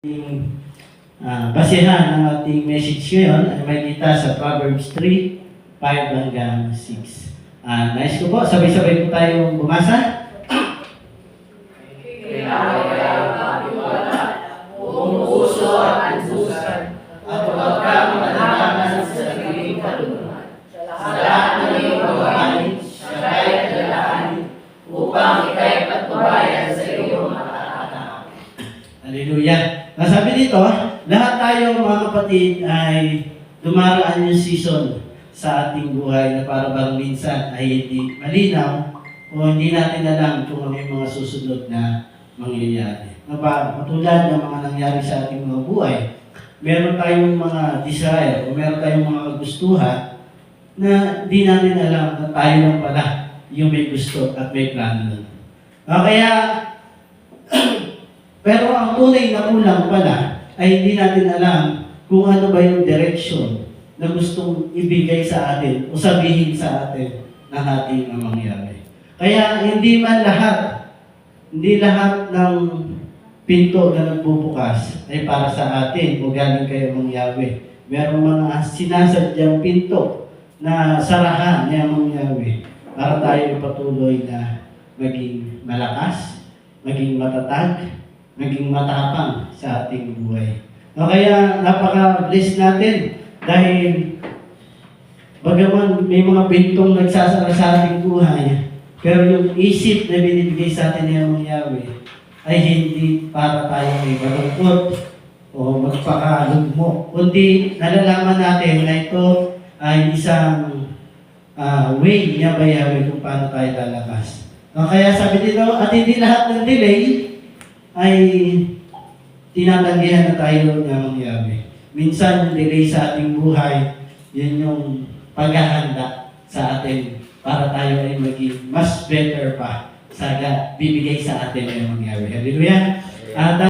Ating basehan ng ating message ngayon ay may kita sa Proverbs 3, 5 hanggang 6. Nais ko po, sabay-sabay po tayong bumasa. Buong puso at ansusan, at huwag kang mananangan sa sariling kalungan. Sa lahat ng iyong gawain, siya ay alalahanin, upang ika'y patnubayan sa iyong matatakot. Hallelujah. Sabi dito, lahat tayo mga kapatid ay dumaraan yung season sa ating buhay na para bang minsan ay hindi malinaw o hindi natin alam kung ano yung mga susunod na mangyayari. Matulad ng mga nangyari sa ating mga buhay, meron tayong mga desire o meron tayong mga kagustuhan na di natin alam na tayo lang pala yung may gusto at may plano nun. Kaya pero ang tunay na kulang pala ay hindi natin alam kung ano ba yung direction na gustong ibigay sa atin o sabihin sa atin ng ating mangyari. Kaya hindi lahat ng pinto na nagbubukas ay para sa atin o galing kayo mangyari. Merong mga sinasadyang pinto na sarahan niya mangyari para tayo patuloy na maging malakas, maging matatag, maging matapang sa ating buhay. Kaya napaka-bless natin dahil bagaman may mga bintong nagsasara sa ating buhay, pero yung isip na binibigay sa atin ng mangyari ay hindi para tayo ay malungkot o magpakalugmo, kundi nalalaman natin na ito ay isang way niya bayawi kung paano tayo lalabas. Kaya sabi dito, at hindi lahat ng delay ay tinatanggihan na tayo na mangyari. Minsan, yung delay sa ating buhay, yun yung paghahanda sa atin para tayo ay maging mas better pa sa bibigay sa atin yung mangyari. Hallelujah!